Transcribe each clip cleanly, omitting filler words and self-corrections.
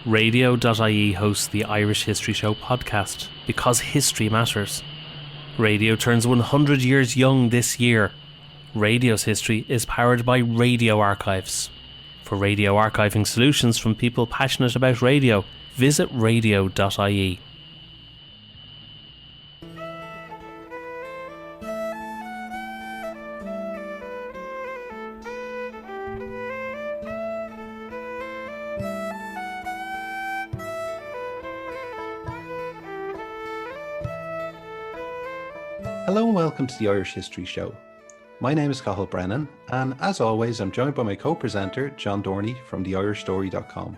Radio.ie hosts the Irish History Show podcast because history matters. Radio turns 100 years young this year. Radio's history is powered by Radio Archives. For radio archiving solutions from people passionate about radio, visit radio.ie. Hello and welcome to the Irish History Show. My name is Cathal Brennan, and as always, I'm joined by my co-presenter, John Dorney from theirishstory.com.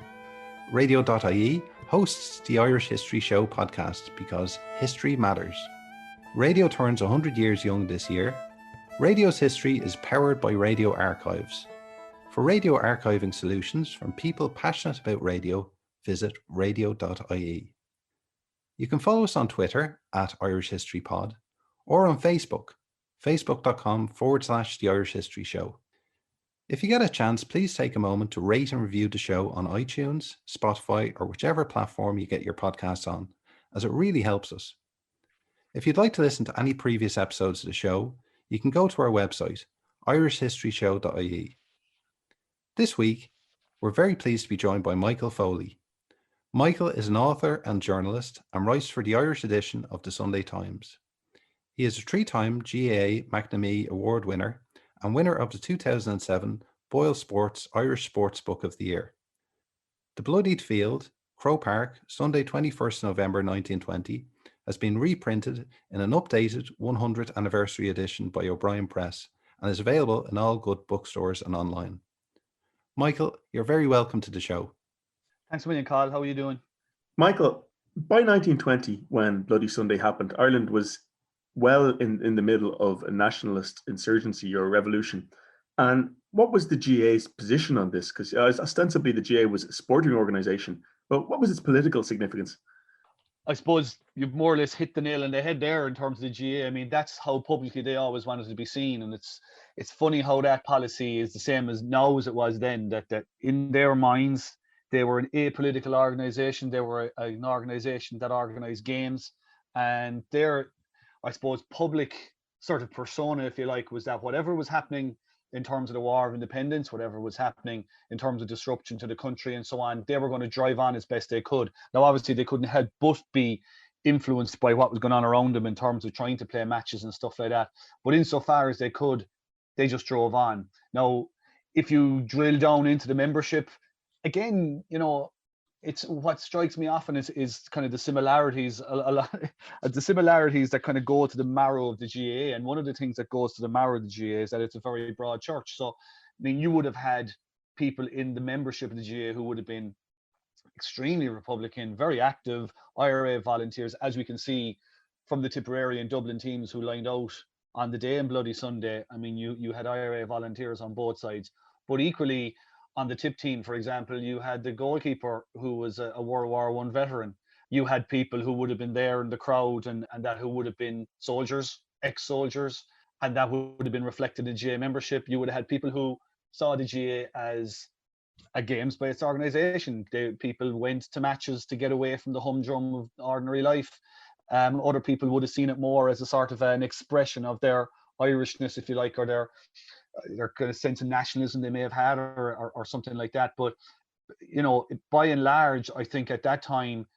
Radio.ie hosts the Irish History Show podcast because history matters. Radio turns 100 years young this year. Radio's history is powered by Radio Archives. For radio archiving solutions from people passionate about radio, visit radio.ie. You can follow us on Twitter at Irish History Pod, or on Facebook, facebook.com/The Irish History Show. If you get a chance, please take a moment to rate and review the show on iTunes, Spotify, or whichever platform you get your podcasts on, as it really helps us. If you'd like to listen to any previous episodes of the show, you can go to our website, irishhistoryshow.ie. This week, we're very pleased to be joined by Michael Foley. Michael is an author and journalist and writes for the Irish edition of the Sunday Times. He is a three-time GAA McNamee Award winner and winner of the 2007 BoyleSports Irish Sports Book of the Year. The Bloodied Field, Croke Park, Sunday 21st November 1920, has been reprinted in an updated 100th anniversary edition by O'Brien Press and is available in all good bookstores and online. Michael, you're very welcome to the show. Thanks a million, Carl. How are you doing? Michael, by 1920, when Bloody Sunday happened, Ireland was well in the middle of a nationalist insurgency or revolution. And what was the GAA's position on this? Because ostensibly the GAA was a sporting organisation, but what was its political significance? I suppose you've more or less hit the nail on the head there in terms of the GAA. I mean, that's how publicly they always wanted to be seen. And it's funny how that policy is the same as now as it was then, that in their minds, they were an apolitical organisation. They were an organisation that organised games. And their, I suppose, public sort of persona, if you like, was that whatever was happening in terms of the War of Independence, whatever was happening in terms of disruption to the country and so on, they were going to drive on as best they could. Now, obviously, they couldn't help but be influenced by what was going on around them in terms of trying to play matches and stuff like that. But insofar as they could, they just drove on. Now, if you drill down into the membership, again, you know, it's what strikes me often is kind of the similarities, a lot the similarities that kind of go to the marrow of the GAA. And one of the things that goes to the marrow of the GAA is that it's a very broad church. So, I mean, you would have had people in the membership of the GAA who would have been extremely Republican, very active IRA volunteers, as we can see from the Tipperary and Dublin teams who lined out on the day in Bloody Sunday. I mean, you had IRA volunteers on both sides, but equally, on the Tip team, for example, you had the goalkeeper who was a World War I veteran. You had people who would have been there in the crowd and that who would have been soldiers, ex-soldiers, and that would have been reflected in GAA membership. You would have had people who saw the GAA as a games-based organisation. People went to matches to get away from the humdrum of ordinary life. Other people would have seen it more as a sort of an expression of their Irishness, if you like, or their kind of sense of nationalism they may have had or something like that. But, you know, by and large, I think at that time,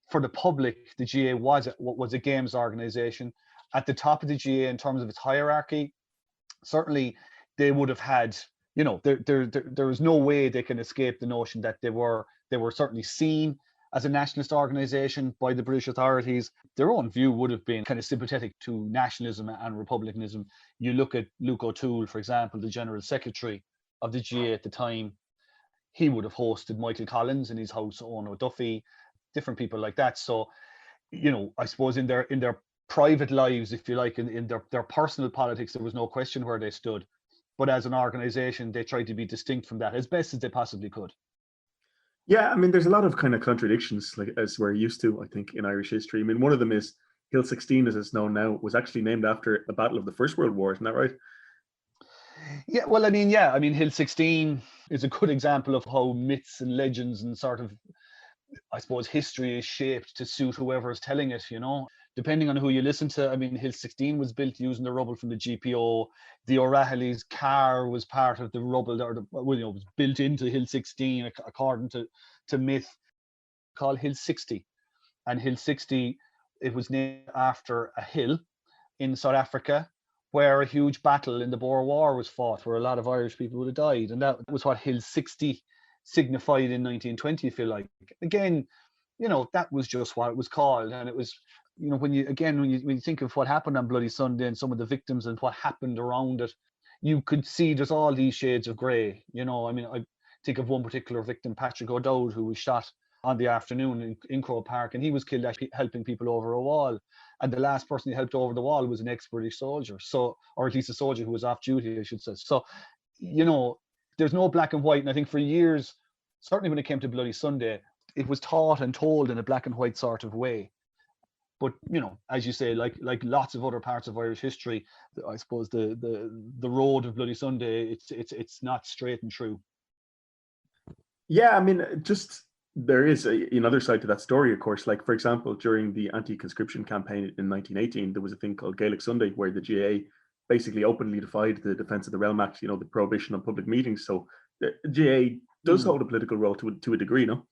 for the public, the GAA was a games organisation. At the top of the GAA in terms of its hierarchy, certainly they would have had, you know, there is no way they can escape the notion that they were certainly seen as a nationalist organisation by the British authorities. Their own view would have been kind of sympathetic to nationalism and republicanism. You look at Luke O'Toole, for example, the General Secretary of the GAA at the time. He would have hosted Michael Collins in his house, Owen O'Duffy, different people like that. So, you know, I suppose in their private lives, if you like, in their personal politics, there was no question where they stood. But as an organisation, they tried to be distinct from that as best as they possibly could. Yeah, I mean, there's a lot of kind of contradictions, like as we're used to, I think, in Irish history. I mean, one of them is Hill 16, as it's known now, was actually named after a battle of the First World War. Isn't that right? Yeah, well, I mean, Hill 16 is a good example of how myths and legends and sort of I suppose history is shaped to suit whoever is telling it, depending on who you listen to. I mean, Hill 16 was built using the rubble from the GPO. The O'Rahilly's car was part of the rubble, was built into Hill 16 according to myth, called Hill 60. And Hill 60, it was named after a hill in South Africa where a huge battle in the Boer War was fought, where a lot of Irish people would have died. And that was what Hill 60 signified in 1920, if you like. Again, that was just what it was called. And it was, when you think of what happened on Bloody Sunday and some of the victims and what happened around it, you could see there's all these shades of grey. I think of one particular victim, Patrick O'Dowd, who was shot on the afternoon in Croke Park, and he was killed actually helping people over a wall. And the last person he helped over the wall was an ex-British soldier, or at least a soldier who was off duty, I should say. So, there's no black and white. And I think for years, certainly when it came to Bloody Sunday, it was taught and told in a black and white sort of way. But, as you say, like lots of other parts of Irish history, I suppose the road of Bloody Sunday, it's not straight and true. Yeah, I mean, there is another side to that story, of course. Like, for example, during the anti-conscription campaign in 1918, there was a thing called Gaelic Sunday, where the GAA basically openly defied the Defence of the Realm Act, the prohibition on public meetings. So the GAA does hold a political role to a degree, no?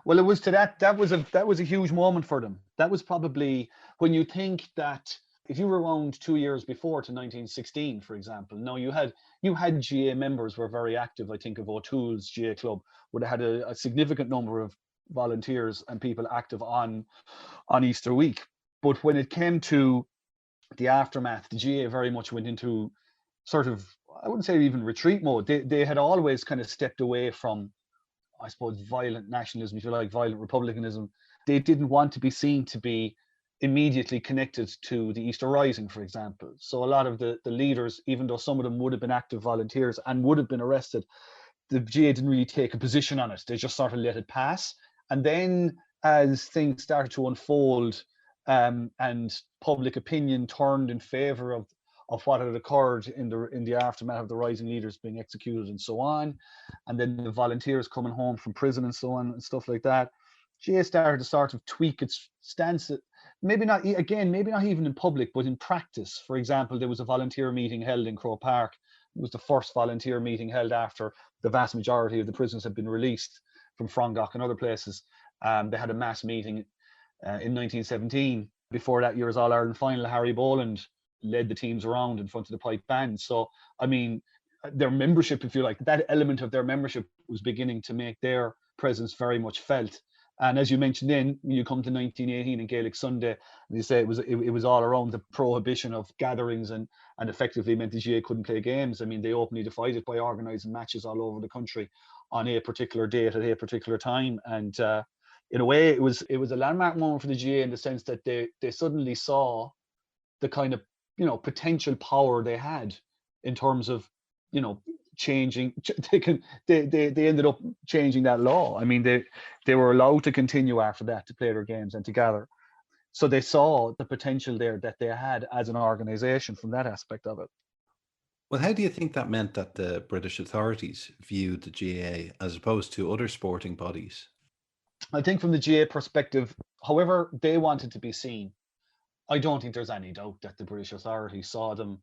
Well, it was to that was a huge moment for them. That was probably, when you think that if you were around 2 years before to 1916, for example, you had GAA members were very active. I think of O'Toole's GAA club would have had a significant number of volunteers and people active on Easter week. But when it came to the aftermath, the GAA very much went into sort of, I wouldn't say even retreat mode. They had always kind of stepped away from, I suppose, violent nationalism, if you like, violent republicanism. They didn't want to be seen to be immediately connected to the Easter Rising, for example. So a lot of the leaders, even though some of them would have been active volunteers and would have been arrested, the GAA didn't really take a position on it. They just sort of let it pass. And then as things started to unfold, and public opinion turned in favor of what had occurred in the aftermath of the rising leaders being executed and so on, and then the volunteers coming home from prison and so on and stuff like that, GAA started to sort of tweak its stance. Maybe not even in public, but in practice. For example, there was a volunteer meeting held in Croke Park. It was the first volunteer meeting held after the vast majority of the prisoners had been released from Frongach and other places. They had a mass meeting in 1917. Before that year's All-Ireland final, Harry Boland led the teams around in front of the pipe band. So, I mean, their membership, if you like, that element of their membership was beginning to make their presence very much felt. And as you mentioned, then you come to 1918 and Gaelic Sunday, and you say it was all around the prohibition of gatherings, and effectively meant the GAA couldn't play games. I mean, they openly defied it by organising matches all over the country on a particular date at a particular time. And in a way, it was a landmark moment for the GAA in the sense that they suddenly saw the kind of potential power they had in terms of changing. They ended up changing that law. I mean, they were allowed to continue after that to play their games and to gather. So they saw the potential there that they had as an organisation from that aspect of it. Well, how do you think that meant that the British authorities viewed the GAA as opposed to other sporting bodies? I think from the GAA perspective, however they wanted to be seen, I don't think there's any doubt that the British authorities saw them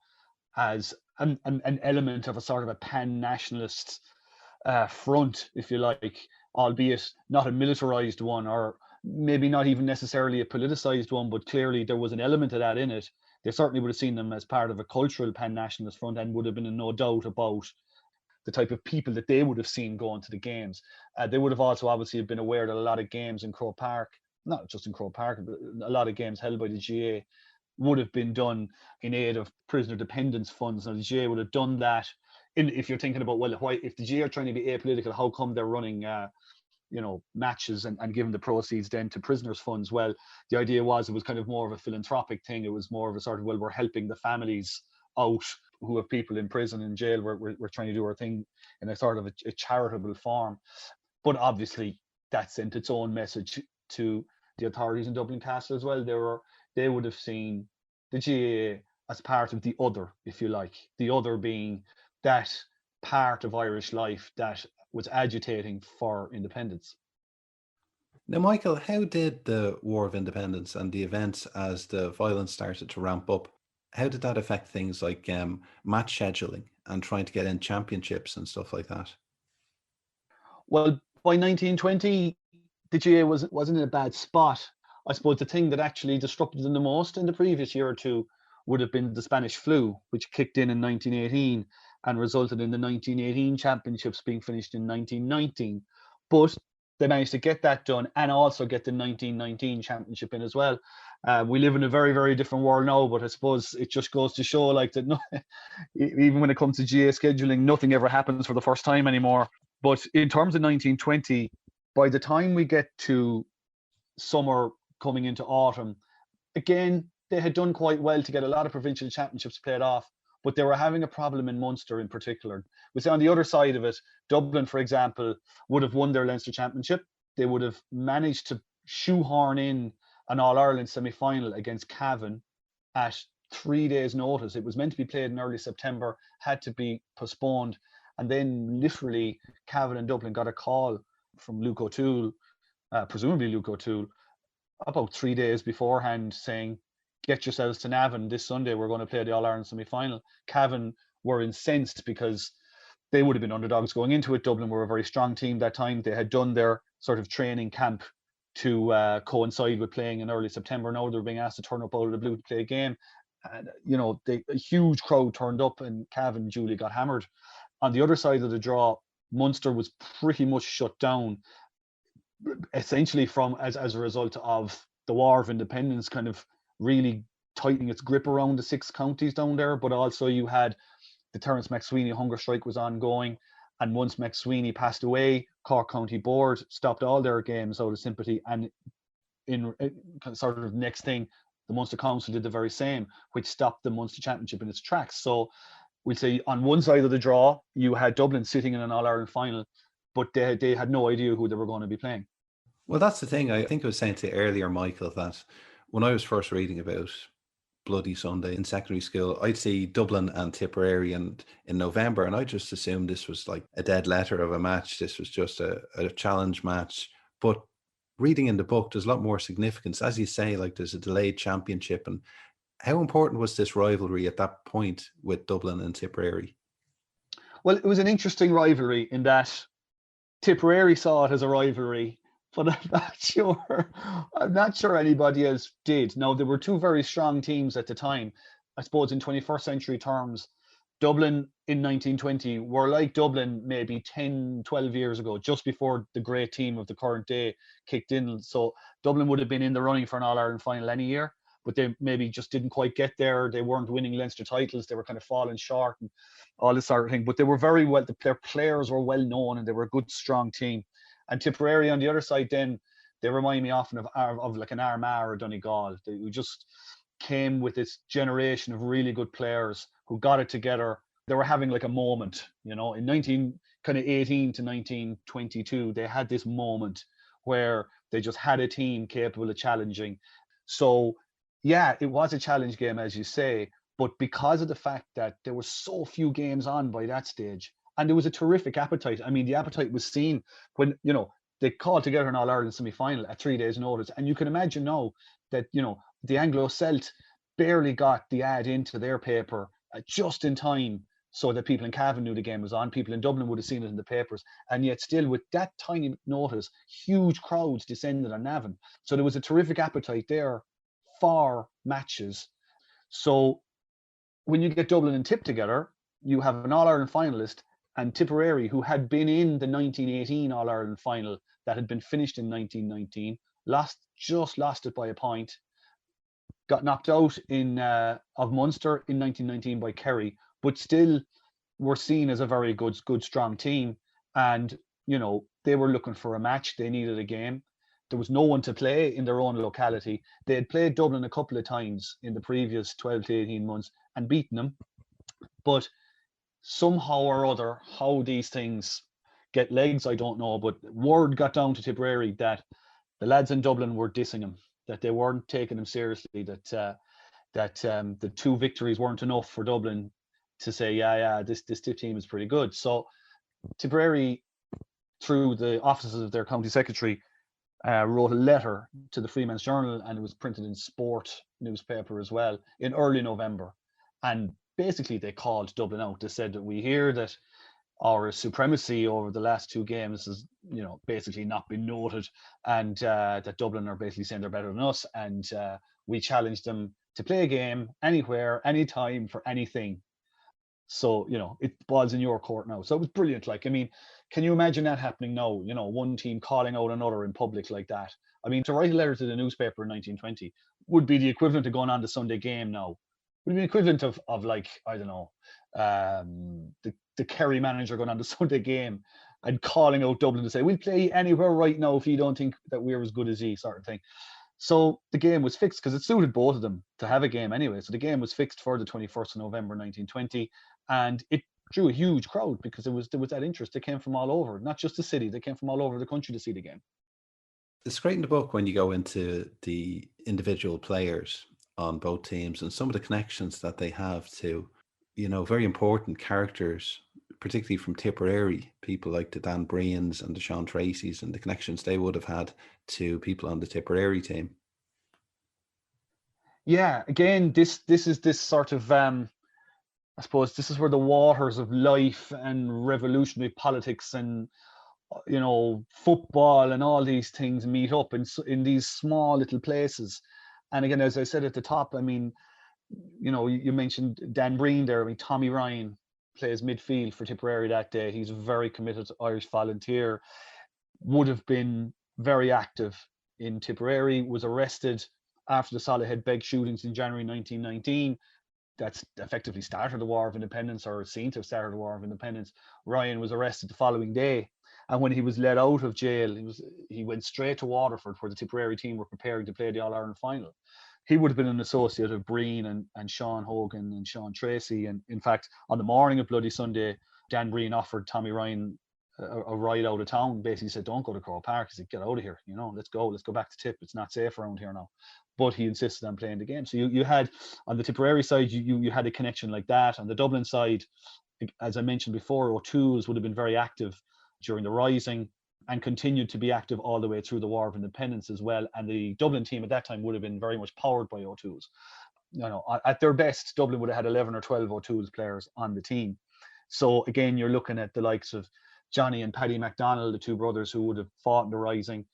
as an element of a sort of a pan-nationalist front, if you like, albeit not a militarized one, or maybe not even necessarily a politicized one, but clearly there was an element of that in it. They certainly would have seen them as part of a cultural pan-nationalist front, and would have been in no doubt about the type of people that they would have seen going to the games. They would have also obviously been aware that a lot of games in Croke Park, not just in Croke Park, but a lot of games held by the GAA would have been done in aid of prisoner dependence funds. Now, the GAA would have done that. If you're thinking about, well, why, if the GAA are trying to be apolitical, how come they're running matches and giving the proceeds then to prisoners' funds? Well, the idea was it was kind of more of a philanthropic thing. It was more of a sort of, well, we're helping the families out who have people in prison and jail. We're trying to do our thing in a sort of a charitable form. But obviously that sent its own message to the authorities in Dublin Castle as well. They would have seen the GAA as part of the other, if you like, the other being that part of Irish life that was agitating for independence. Now, Michael, how did the War of Independence and the events as the violence started to ramp up, how did that affect things like match scheduling and trying to get in championships and stuff like that? Well, by 1920, the GA wasn't in a bad spot. I suppose the thing that actually disrupted them the most in the previous year or two would have been the Spanish flu, which kicked in 1918 and resulted in the 1918 championships being finished in 1919. But they managed to get that done and also get the 1919 championship in as well. We live in a very, very different world now, but I suppose it just goes to show like that even when it comes to GA scheduling, nothing ever happens for the first time anymore. But in terms of 1920, by the time we get to summer coming into autumn, again, they had done quite well to get a lot of provincial championships played off, but they were having a problem in Munster in particular. We say on the other side of it, Dublin, for example, would have won their Leinster Championship. They would have managed to shoehorn in an All-Ireland semi-final against Cavan at 3 days' notice. It was meant to be played in early September, had to be postponed. And then literally Cavan and Dublin got a call from Luke O'Toole, presumably Luke O'Toole, about 3 days beforehand saying, get yourselves to Navan this Sunday, we're going to play the All-Ireland semi-final. Cavan were incensed because they would have been underdogs going into it. Dublin were a very strong team that time. They had done their sort of training camp to coincide with playing in early September. Now they were being asked to turn up out of the blue to play a game. And, a huge crowd turned up and Cavan duly got hammered. On the other side of the draw, Munster was pretty much shut down, essentially as a result of the War of Independence kind of really tightening its grip around the 6 counties down there. But also you had the Terence McSweeney hunger strike was ongoing. And once McSweeney passed away, Cork County Board stopped all their games out of sympathy. And in sort of next thing, the Munster Council did the very same, which stopped the Munster Championship in its tracks. So we'll say on one side of the draw, you had Dublin sitting in an All-Ireland final, but they had no idea who they were going to be playing. Well, that's the thing. I think I was saying to you earlier, Michael, that when I was first reading about Bloody Sunday in secondary school, I'd see Dublin and Tipperary in November, and I just assumed this was like a dead letter of a match. This was just a challenge match. But reading in the book, there's a lot more significance. As you say, like there's a delayed championship. And how important was this rivalry at that point with Dublin and Tipperary? Well, it was an interesting rivalry in that Tipperary saw it as a rivalry, but I'm not sure anybody else did. Now, there were 2 very strong teams at the time. I suppose in 21st century terms, Dublin in 1920 were like Dublin maybe 10, 12 years ago, just before the great team of the current day kicked in. So Dublin would have been in the running for an All-Ireland final any year, but they maybe just didn't quite get there. They weren't winning Leinster titles. They were kind of falling short and all this sort of thing. But they were very well, their players were well known and they were a good, strong team. And Tipperary on the other side, then they remind me often of like an Armagh or Donegal. They just came with this generation of really good players who got it together. They were having like a moment, in 1918 to 1922, they had this moment where they just had a team capable of challenging. So yeah, it was a challenge game, as you say, but because of the fact that there were so few games on by that stage, and there was a terrific appetite. I mean, the appetite was seen when, they called together an All-Ireland semi-final at 3 days' notice. And you can imagine now that, the Anglo-Celt barely got the ad into their paper just in time so that people in Cavan knew the game was on. People in Dublin would have seen it in the papers. And yet still, with that tiny notice, huge crowds descended on Navan. So there was a terrific appetite there for matches. So when you get Dublin and Tip together, you have an All-Ireland finalist, and Tipperary, who had been in the 1918 All-Ireland final that had been finished in 1919, lost it by a point, got knocked out of Munster in 1919 by Kerry, but still were seen as a very good, strong team. And, they were looking for a match. They needed a game. There was no one to play in their own locality. They had played Dublin a couple of times in the previous 12 to 18 months and beaten them. But somehow or other, how these things get legs, I don't know. But word got down to Tipperary that the lads in Dublin were dissing him, that they weren't taking him seriously, that the 2 victories weren't enough for Dublin to say, this Tip team is pretty good. So Tipperary, through the offices of their county secretary, wrote a letter to the Freeman's Journal, and it was printed in Sport newspaper as well in early November. And basically they called Dublin out. They said that we hear that our supremacy over the last two games has, basically not been noted, and that Dublin are basically saying they're better than us, and we challenge them to play a game anywhere, anytime, for anything. So, it ball's in your court now. So it was brilliant. Like, I mean, can you imagine that happening now? One team calling out another in public like that. I mean, to write a letter to the newspaper in 1920 would be the equivalent of going on the Sunday Game now. Would be the equivalent of like, I don't know, the Kerry manager going on the Sunday Game and calling out Dublin to say, we'll play anywhere right now if you don't think that we're as good as ye, sort of thing. So the game was fixed because it suited both of them to have a game anyway. So the game was fixed for the 21st of November 1920, and it drew a huge crowd because there was that interest. They came from all over, not just the city. They came from all over the country to see the game. It's great in the book when you go into the individual players on both teams and some of the connections that they have to, very important characters, particularly from Tipperary, people like the Dan Breans and the Sean Tracy's, and the connections they would have had to people on the Tipperary team. Yeah, again, this is this sort of, I suppose this is where the waters of life and revolutionary politics and, football and all these things meet up in these small little places. And again, as I said at the top, I mean, you mentioned Dan Breen there. I mean, Tommy Ryan plays midfield for Tipperary that day. He's a very committed Irish volunteer, would have been very active in Tipperary, was arrested after the Solihull Beg shootings in January 1919. That's effectively started the War of Independence, or seen to have started the War of Independence. Ryan was arrested the following day, and when he was let out of jail, he went straight to Waterford, where the Tipperary team were preparing to play the All-Ireland final. He would have been an associate of Breen and Sean Hogan and Sean Tracy. And in fact, on the morning of Bloody Sunday, Dan Breen offered Tommy Ryan a ride out of town. Basically said, don't go to Croke Park. He said, get out of here. Let's go back to Tip. It's not safe around here now. But he insisted on playing the game. So you had, on the Tipperary side, you had a connection like that. On the Dublin side, as I mentioned before, O'Toole's would have been very active during the Rising and continued to be active all the way through the War of Independence as well. And the Dublin team at that time would have been very much powered by O'Toole's. At their best, Dublin would have had 11 or 12 O'Toole's players on the team. So again, you're looking at the likes of Johnny and Paddy MacDonald, the two brothers who would have fought in the Rising.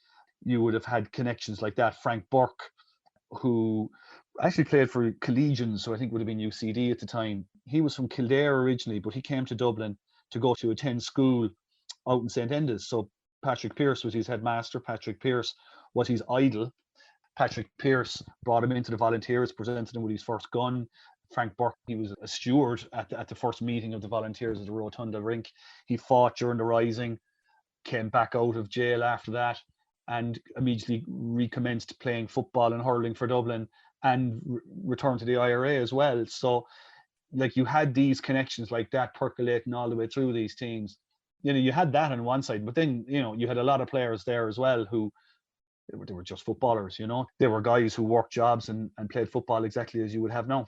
You would have had connections like that. Frank Burke, who actually played for Collegians, so I think would have been UCD at the time. He was from Kildare originally, but he came to Dublin to go to attend school out in St. Enda's. So Patrick Pearse was his headmaster. Patrick Pearse was his idol. Patrick Pearse brought him into the Volunteers, presented him with his first gun. Frank Burke, he was a steward at the first meeting of the Volunteers at the Rotunda Rink. He fought during the Rising, came back out of jail after that, and immediately recommenced playing football and hurling for Dublin, and returned to the IRA as well. So, like, you had these connections like that percolating all the way through these teams. You had that on one side, but then, you had a lot of players there as well who, they were just footballers, They were guys who worked jobs and played football exactly as you would have now.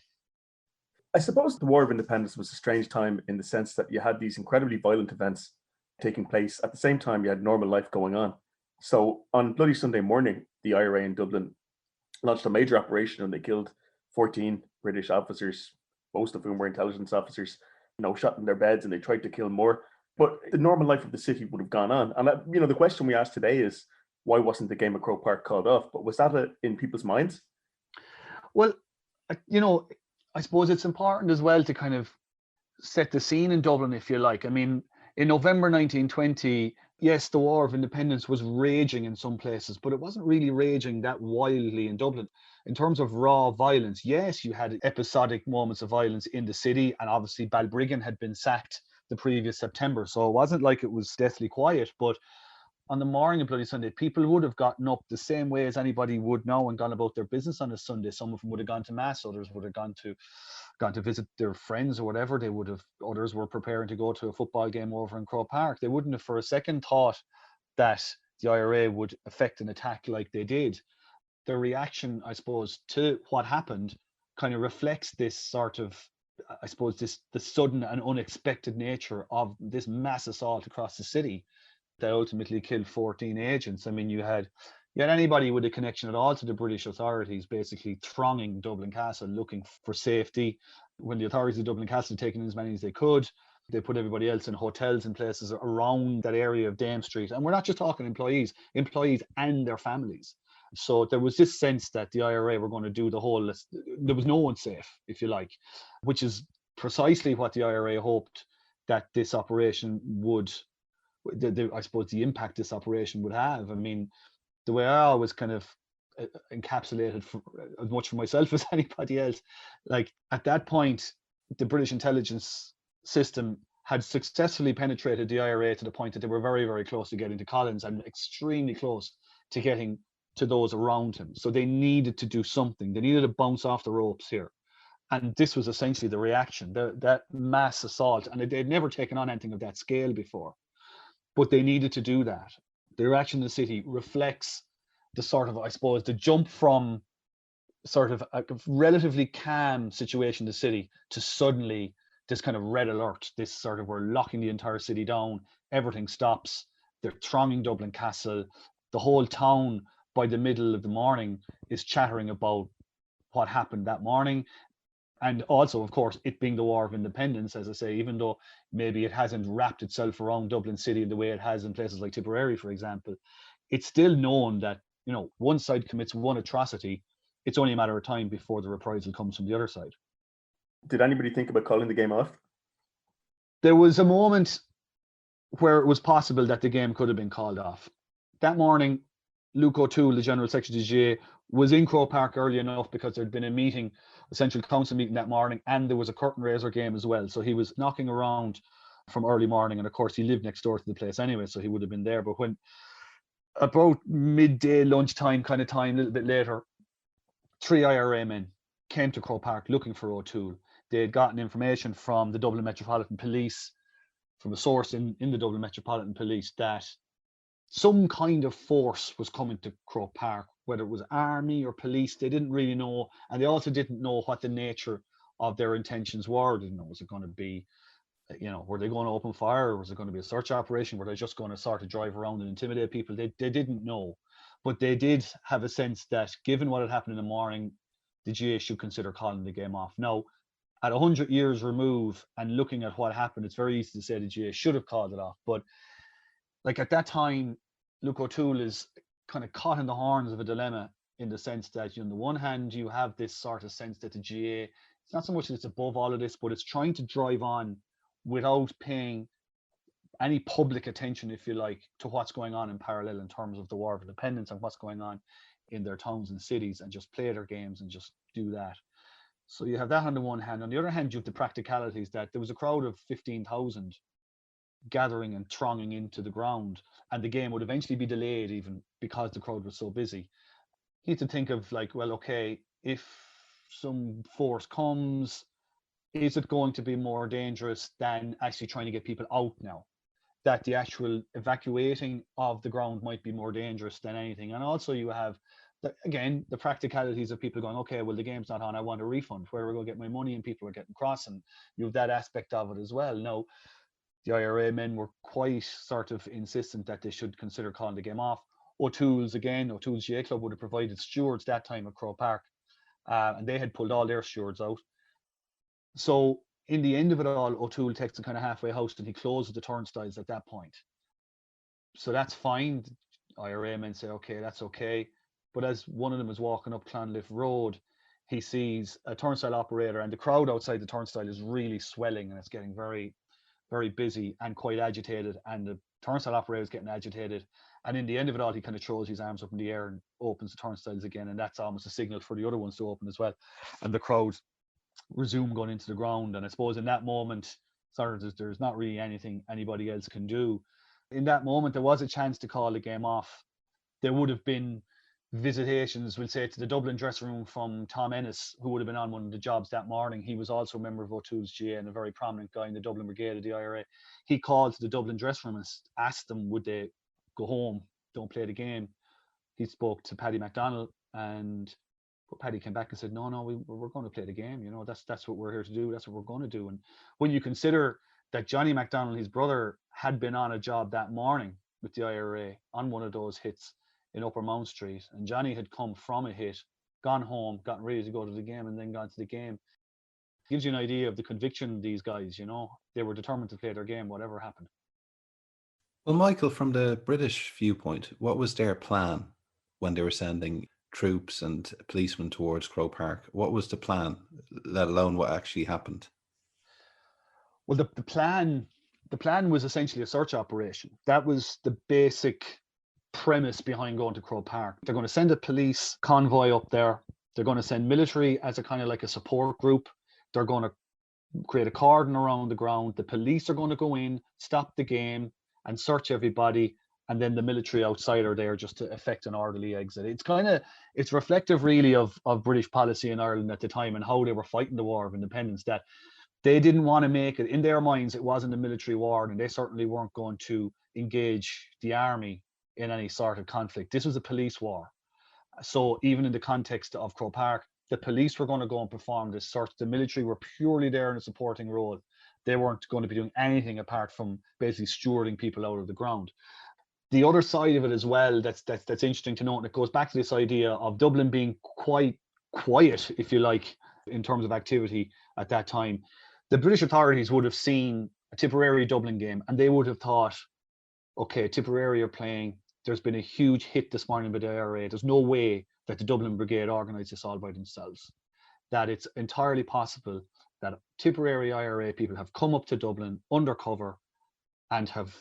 I suppose the War of Independence was a strange time in the sense that you had these incredibly violent events taking place. At the same time, you had normal life going on. So on Bloody Sunday morning, the IRA in Dublin launched a major operation, and they killed 14 British officers, most of whom were intelligence officers, shot in their beds, and they tried to kill more. But the normal life of the city would have gone on. And, the question we asked today is, why wasn't the game at Croke Park called off? But was that in people's minds? Well, I suppose it's important as well to kind of set the scene in Dublin, if you like. I mean, in November 1920, yes, the War of Independence was raging in some places, but it wasn't really raging that wildly in Dublin. In terms of raw violence, yes, you had episodic moments of violence in the city, and obviously Balbriggan had been sacked the previous September, so it wasn't like it was deathly quiet. But on the morning of Bloody Sunday, people would have gotten up the same way as anybody would now and gone about their business on a Sunday. Some of them would have gone to mass, others would have gone to visit their friends or whatever. Others were preparing to go to a football game over in Croke Park. They wouldn't have for a second thought that the IRA would effect an attack like they did. Their reaction, I suppose, to what happened kind of reflects this sort of, I suppose, the sudden and unexpected nature of this mass assault across the city that ultimately killed 14 agents. I mean, you had You had anybody with a connection at all to the British authorities basically thronging Dublin Castle looking for safety. When the authorities of Dublin Castle had taken as many as they could, they put everybody else in hotels and places around that area of Dame Street. And we're not just talking employees and their families. So there was this sense that the IRA were going to do the whole, there was no one safe, if you like, which is precisely what the IRA hoped that this operation would, I suppose, the impact this operation would have. I mean, the way I always kind of encapsulated as much for myself as anybody else, like at that point, the British intelligence system had successfully penetrated the IRA to the point that they were very, very close to getting to Collins and extremely close to getting to those around him. So they needed to do something. They needed to bounce off the ropes here. And this was essentially the reaction, that mass assault. And they'd never taken on anything of that scale before, but they needed to do that. The reaction in the city reflects the sort of, I suppose, the jump from sort of a relatively calm situation in the city to suddenly this kind of red alert, this sort of, we're locking the entire city down, everything stops, they're thronging Dublin Castle, the whole town by the middle of the morning is chattering about what happened that morning. And also, of course, it being the War of Independence, as I say, even though maybe it hasn't wrapped itself around Dublin City in the way it has in places like Tipperary, for example, it's still known that, you know, one side commits one atrocity, it's only a matter of time before the reprisal comes from the other side. Did anybody think about calling the game off? There was a moment where it was possible that the game could have been called off. That morning, Luke O'Toole, the General Secretary of the GAA, was in Croke Park early enough because there'd been a meeting, a central council meeting that morning, and there was a curtain raiser game as well. So he was knocking around from early morning, and of course he lived next door to the place anyway, so he would have been there. But when about midday lunchtime kind of time, a little bit later, 3 IRA men came to Croke Park looking for O'Toole. They had gotten information from the Dublin Metropolitan Police, from a source in the Dublin Metropolitan Police, that some kind of force was coming to Croke Park, whether it was army or police, they didn't really know. And they also didn't know what the nature of their intentions were. They didn't know, was it going to be, you know, were they going to open fire? Or was it going to be a search operation? Were they just going to sort of drive around and intimidate people? They didn't know. But they did have a sense that given what had happened in the morning, the GAA should consider calling the game off. Now, at 100 years remove and looking at what happened, it's very easy to say the GAA should have called it off. But like at that time, Luke O'Toole is kind of caught in the horns of a dilemma, in the sense that, you know, on the one hand, you have this sort of sense that the GAA, it's not so much that it's above all of this, but it's trying to drive on without paying any public attention, if you like, to what's going on in parallel in terms of the War of Independence and what's going on in their towns and cities, and just play their games and just do that. So you have that on the one hand. On the other hand, you have the practicalities that there was a crowd of 15,000 gathering and thronging into the ground, and the game would eventually be delayed even because the crowd was so busy. You need to think of like, well, okay, if some force comes, is it going to be more dangerous than actually trying to get people out now? That the actual evacuating of the ground might be more dangerous than anything. And also you have, again, the practicalities of people going, okay, well, the game's not on, I want a refund. Where are we going to get my money? And people are getting cross, and you have that aspect of it as well. Now, the IRA men were quite sort of insistent that they should consider calling the game off. O'Toole's GAA club would have provided stewards that time at Croke Park, and they had pulled all their stewards out. So in the end of it all, O'Toole takes a kind of halfway house and he closes the turnstiles at that point. So that's fine. IRA men say, okay, that's okay. But as one of them is walking up Clonliff Road, he sees a turnstile operator, and the crowd outside the turnstile is really swelling, and it's getting very, very busy and quite agitated, and the turnstile operator is getting agitated. And in the end of it all, he kind of throws his arms up in the air and opens the turnstiles again, and that's almost a signal for the other ones to open as well. And the crowd resume going into the ground. And I suppose in that moment, there's not really anything anybody else can do. In that moment, there was a chance to call the game off. There would have been visitations, we'll say, to the Dublin dressing room from Tom Ennis, who would have been on one of the jobs that morning. He was also a member of O'Toole's GAA and a very prominent guy in the Dublin Brigade of the IRA. He called to the Dublin dressing room and asked them, would they go home, don't play the game. He spoke to Paddy MacDonald, but Paddy came back and said, no, we're going to play the game. You know, that's what we're here to do. That's what we're going to do. And when you consider that Johnny MacDonald, his brother, had been on a job that morning with the IRA on one of those hits, in Upper Mount Street, and Johnny had come from a hit, gone home, gotten ready to go to the game, and then gone to the game. Gives you an idea of the conviction of these guys, you know. They were determined to play their game, whatever happened. Well, Michael, from the British viewpoint, what was their plan when they were sending troops and policemen towards Croke Park? What was the plan, let alone what actually happened? Well, the plan was essentially a search operation. That was the basic premise behind going to Croke Park. They're going to send a police convoy up there. They're going to send military as a kind of like a support group. They're going to create a cordon around the ground. The police are going to go in, stop the game, and search everybody. And then the military outside are there just to effect an orderly exit. It's reflective really of British policy in Ireland at the time and how they were fighting the War of Independence, that they didn't want to make it, in their minds, it wasn't a military war, and they certainly weren't going to engage the army in any sort of conflict. This was a police war. So even in the context of Croke Park, the police were going to go and perform this search. The military were purely there in a supporting role. They weren't going to be doing anything apart from basically stewarding people out of the ground. The other side of it as well, that's interesting to note, and it goes back to this idea of Dublin being quite quiet, if you like, in terms of activity at that time. The British authorities would have seen a Tipperary Dublin game and they would have thought, okay, Tipperary are playing. There's been a huge hit this morning by the IRA. There's no way that the Dublin Brigade organised this all by themselves. That it's entirely possible that Tipperary IRA people have come up to Dublin undercover and have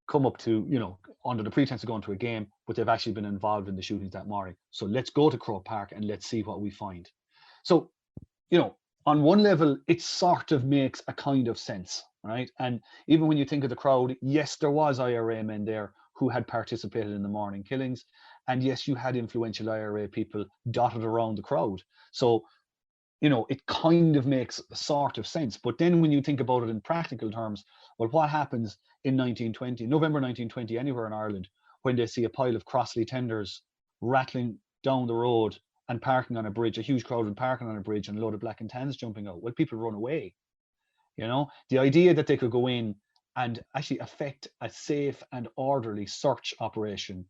come up to, you know, under the pretense of going to a game, but they've actually been involved in the shootings that morning. So let's go to Croke Park and let's see what we find. So, you know, on one level, it sort of makes a kind of sense, right? And even when you think of the crowd, yes, there was IRA men there who had participated in the morning killings. And yes, you had influential IRA people dotted around the crowd. So, you know, it kind of makes a sort of sense. But then when you think about it in practical terms, well, what happens in November 1920, anywhere in Ireland, when they see a pile of Crossley tenders rattling down the road and parking on a bridge, a huge crowd and parking on a bridge, and a load of black and tans jumping out? Well, people run away. You know, the idea that they could go in and actually effect a safe and orderly search operation,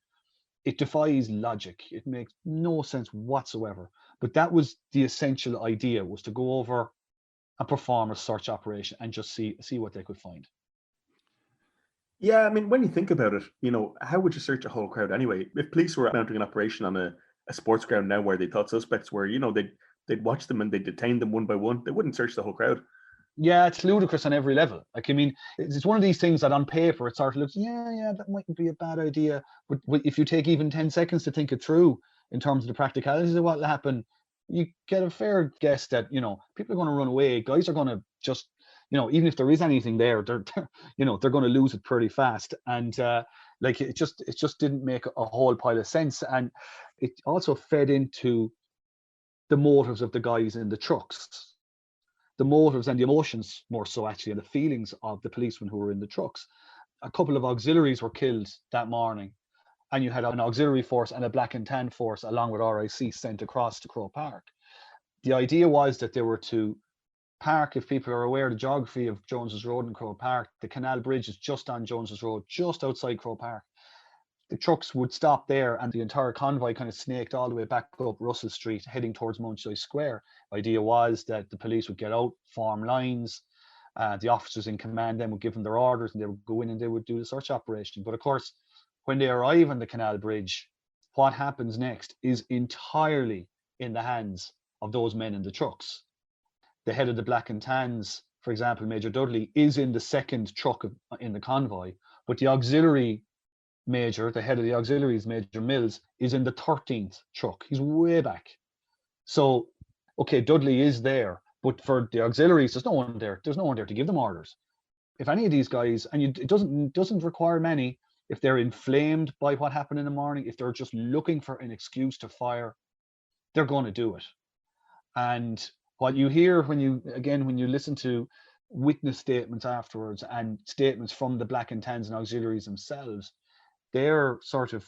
it defies logic. It makes no sense whatsoever. But that was the essential idea, was to go over and perform a search operation and just see what they could find. Yeah, I mean, when you think about it, you know, how would you search a whole crowd anyway? If police were mounting an operation on a sports ground now where they thought suspects were, you know, they'd watch them and they'd detain them one by one. They wouldn't search the whole crowd. Yeah, it's ludicrous on every level. Like, I mean, it's one of these things that on paper it sort of looks, yeah, that mightn't be a bad idea. But if you take even 10 seconds to think it through in terms of the practicalities of what will happen, you get a fair guess that, you know, people are going to run away. Guys are going to just, you know, even if there is anything there, they're you know, they're going to lose it pretty fast. And like, it just didn't make a whole pile of sense. And it also fed into the motives of the guys in the trucks. The motives and the emotions, more so actually, and the feelings of the policemen who were in the trucks. A couple of auxiliaries were killed that morning, and you had an auxiliary force and a black and tan force along with RIC sent across to Croke Park. The idea was that they were to park, if people are aware of the geography of Jones's Road in Croke Park, the canal bridge is just on Jones's Road, just outside Croke Park. The trucks would stop there and the entire convoy kind of snaked all the way back up Russell Street, heading towards Mountjoy Square. The idea was that the police would get out, form lines, the officers in command then would give them their orders and they would go in and they would do the search operation. But of course, when they arrive on the canal bridge, what happens next is entirely in the hands of those men in the trucks. The head of the Black and Tans, for example, Major Dudley, is in the second truck in the convoy, but the auxiliary major, the head of the auxiliaries, Major Mills, is in the 13th truck. He's way back. So, okay, Dudley is there, but for the auxiliaries, there's no one there. There's no one there to give them orders. If any of these guys, and it doesn't require many, if they're inflamed by what happened in the morning, if they're just looking for an excuse to fire, they're going to do it. And what you hear when you listen to witness statements afterwards and statements from the Black and Tans and auxiliaries themselves, their sort of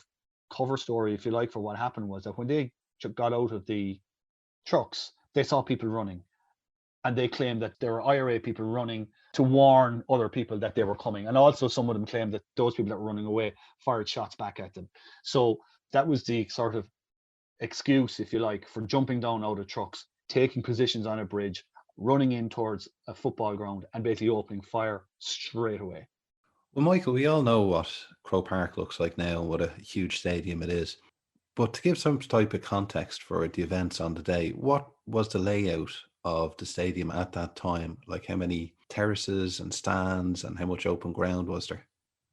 cover story, if you like, for what happened was that when they got out of the trucks, they saw people running. And they claimed that there were IRA people running to warn other people that they were coming. And also some of them claimed that those people that were running away fired shots back at them. So That was the sort of excuse, if you like, for jumping down out of trucks, taking positions on a bridge, running in towards a football ground, and basically opening fire straight away. Well, Michael, we all know what Croke Park looks like now, what a huge stadium it is. But to give some type of context for the events on the day, what was the layout of the stadium at that time? Like how many terraces and stands and how much open ground was there?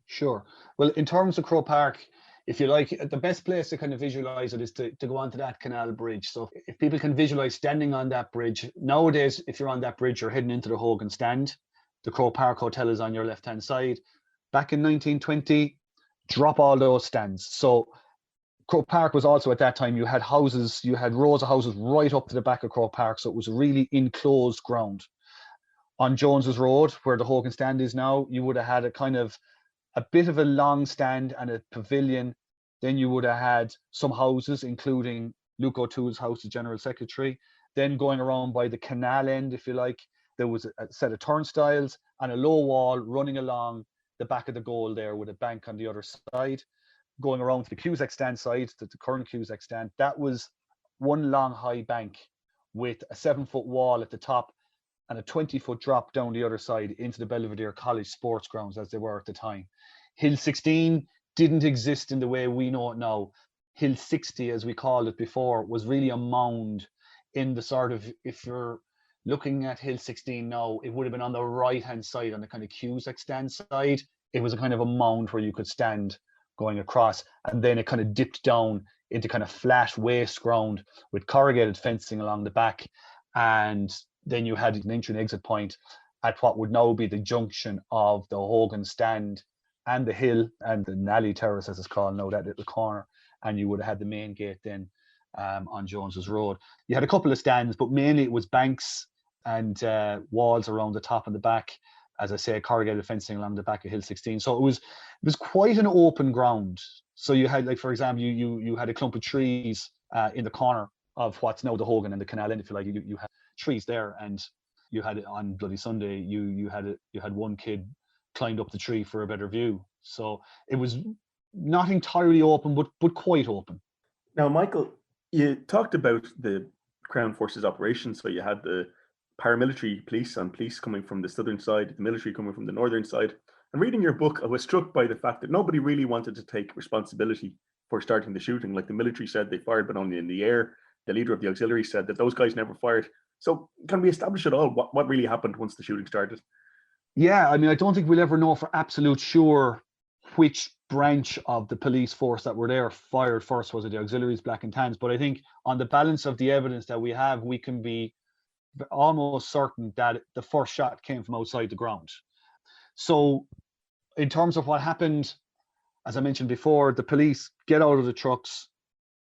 Sure. Well, in terms of Croke Park, if you like, the best place to kind of visualize it is to go onto that canal bridge. So if people can visualize standing on that bridge, nowadays, if you're on that bridge, you're heading into the Hogan stand. The Croke Park Hotel is on your left-hand side. Back in 1920, drop all those stands. So Croke Park was also, at that time, you had houses, you had rows of houses right up to the back of Croke Park. So it was a really enclosed ground. On Jones's Road, where the Hogan stand is now, you would have had a bit of a long stand and a pavilion. Then you would have had some houses, including Luke O'Toole's house, the General Secretary. Then going around by the canal end, if you like, there was a set of turnstiles and a low wall running along the back of the goal there with a bank on the other side. Going around to the Cusack stand side, to the current Cusack stand, that was one long high bank with a 7-foot wall at the top and a 20-foot drop down the other side into the Belvedere College sports grounds as they were at the time. Hill 16 didn't exist in the way we know it now. Hill 60, as we called it before, was really a mound in the sort of, if you're looking at Hill 16 now, it would have been on the right-hand side, on the kind of Cusack stand side. It was a kind of a mound where you could stand going across, and then it kind of dipped down into kind of flat waste ground with corrugated fencing along the back. And then you had an entry and exit point at what would now be the junction of the Hogan stand and the hill and the Nally Terrace, as it's called now, that little corner. And you would have had the main gate then on Jones's Road. You had a couple of stands, but mainly it was banks and walls around the top and the back. As I say, corrugated fencing along the back of Hill 16. So it was quite an open ground. So you had, like, for example, you had a clump of trees in the corner of what's now the Hogan and the canal end, if you like. You had trees there, and you had it on Bloody Sunday. You had one kid climbed up the tree for a better view. So it was not entirely open, but quite open. Now, Michael, you talked about the Crown Forces operations. So you had the paramilitary police and police coming from the southern side, the military coming from the northern side. And reading your book, I was struck by the fact that nobody really wanted to take responsibility for starting the shooting. Like, the military said they fired, but only in the air. The leader of the Auxiliaries said that those guys never fired. So can we establish at all what really happened once the shooting started? Yeah, I mean, I don't think we'll ever know for absolute sure which branch of the police force that were there fired first. Was it the Auxiliaries, Black and Tans? But I think on the balance of the evidence that we have, we can be almost certain that the first shot came from outside the ground. So in terms of what happened, as I mentioned before, the police get out of the trucks,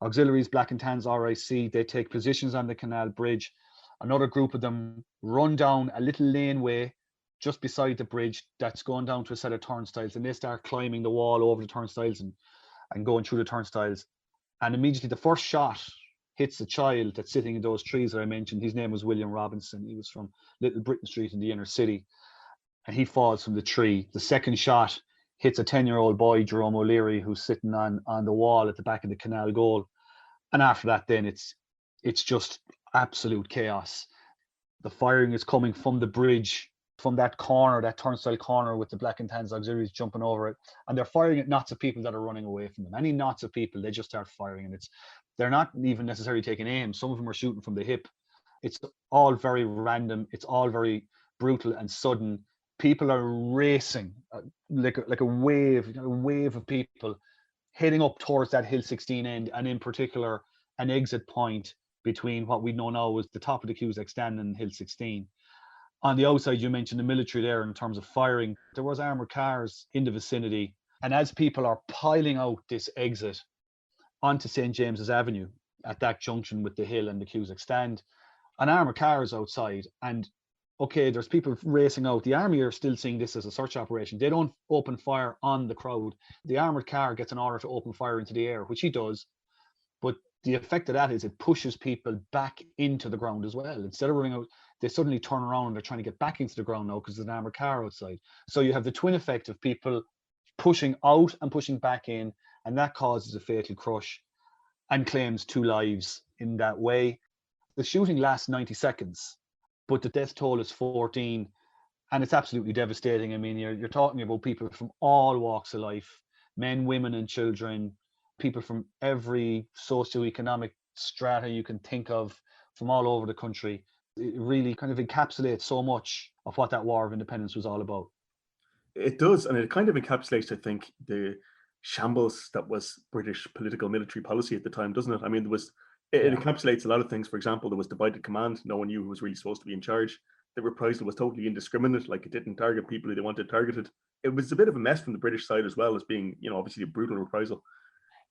Auxiliaries, Black and Tans, RIC, they take positions on the canal bridge. Another group of them run down a little laneway just beside the bridge that's going down to a set of turnstiles, and they start climbing the wall over the turnstiles and going through the turnstiles. And immediately the first shot hits a child that's sitting in those trees that I mentioned. His name was William Robinson. He was from Little Britain Street in the inner city, and he falls from the tree. The second shot hits a 10-year-old boy, Jerome O'Leary, who's sitting on the wall at the back of the canal goal. And after that, then it's just absolute chaos. The firing is coming from the bridge, from that corner, that turnstile corner, with the Black and Tans Auxiliaries jumping over it. And they're firing at knots of people that are running away from them. Any knots of people, they just start firing. And they're not even necessarily taking aim. Some of them are shooting from the hip. It's all very random. It's all very brutal and sudden. People are racing like a wave of people heading up towards that Hill 16 end, and in particular an exit point between what we know now as the top of the Cusack stand and Hill 16. On the outside, you mentioned the military there in terms of firing. There was armoured cars in the vicinity. And as people are piling out this exit onto St. James's Avenue at that junction with the hill and the Cusack stand, an armoured car is outside. And okay, there's people racing out. The army are still seeing this as a search operation. They don't open fire on the crowd. The armoured car gets an order to open fire into the air, which he does. But the effect of that is it pushes people back into the ground as well. Instead of running out, they suddenly turn around and they're trying to get back into the ground now because there's an armoured car outside. So you have the twin effect of people pushing out and pushing back in, and that causes a fatal crush. and claims 2 lives in that way. The shooting lasts 90 seconds, but the death toll is 14, and it's absolutely devastating. I mean, you're talking about people from all walks of life, men, women, and children, people from every socioeconomic strata you can think of from all over the country. It really kind of encapsulates so much of what that War of Independence was all about. It does, and it kind of encapsulates, I think, the shambles that was British political military policy at the time, doesn't it? I mean, it encapsulates a lot of things. For example, there was divided command. No one knew who was really supposed to be in charge. The reprisal was totally indiscriminate, like it didn't target people who they wanted targeted. It was a bit of a mess from the British side as well, as being, obviously a brutal reprisal.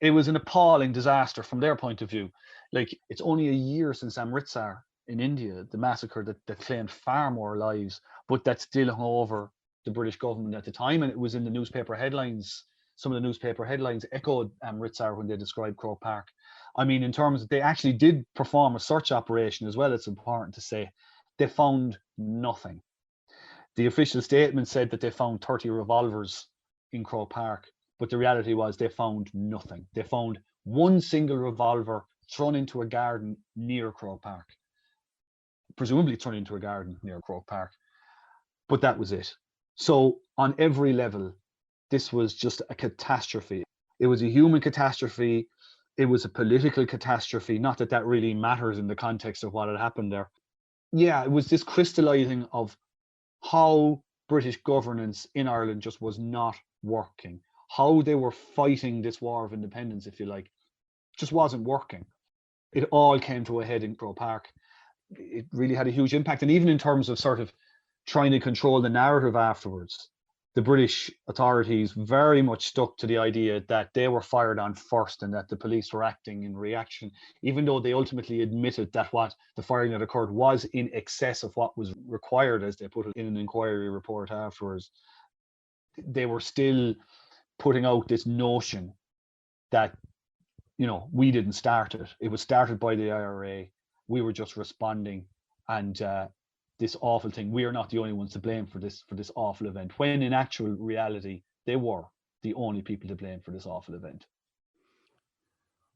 It was an appalling disaster from their point of view. Like, it's only a year since Amritsar in India, the massacre that claimed far more lives, but that still hung over the British government at the time. And it was in the newspaper headlines. Some of the newspaper headlines echoed Amritsar when they described Croke Park. I mean, in terms of, they actually did perform a search operation as well, it's important to say. They found nothing. The official statement said that they found 30 revolvers in Croke Park, but the reality was they found nothing. They found one single revolver thrown into a garden near Croke Park, presumably thrown into a garden near Croke Park, but that was it. So on every level, this was just a catastrophe. It was a human catastrophe. It was a political catastrophe. Not that that really matters in the context of what had happened there. Yeah, it was this crystallizing of how British governance in Ireland just was not working. How they were fighting this War of Independence, if you like, just wasn't working. It all came to a head in Croke Park. It really had a huge impact. And even in terms of sort of trying to control the narrative afterwards, the British authorities very much stuck to the idea that they were fired on first and that the police were acting in reaction, even though they ultimately admitted that what the firing that occurred was in excess of what was required, as they put it in an inquiry report afterwards. They were still putting out this notion that, we didn't start it. It was started by the IRA. We were just responding, and this awful thing, we are not the only ones to blame for this awful event, when in actual reality they were the only people to blame for this awful event.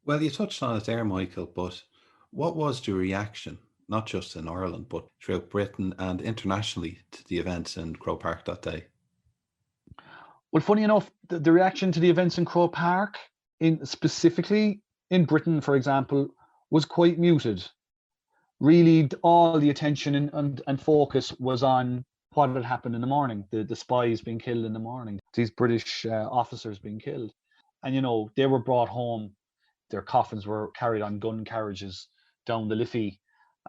Well, you touched on it there, Michael, but what was the reaction, not just in Ireland, but throughout Britain and internationally, to the events in Croke Park that day? Well, funny enough, the reaction to the events in Croke Park, specifically in Britain, for example, was quite muted. Really, all the attention and focus was on what had happened in the morning, the spies being killed in the morning, these British officers being killed. And, they were brought home. Their coffins were carried on gun carriages down the Liffey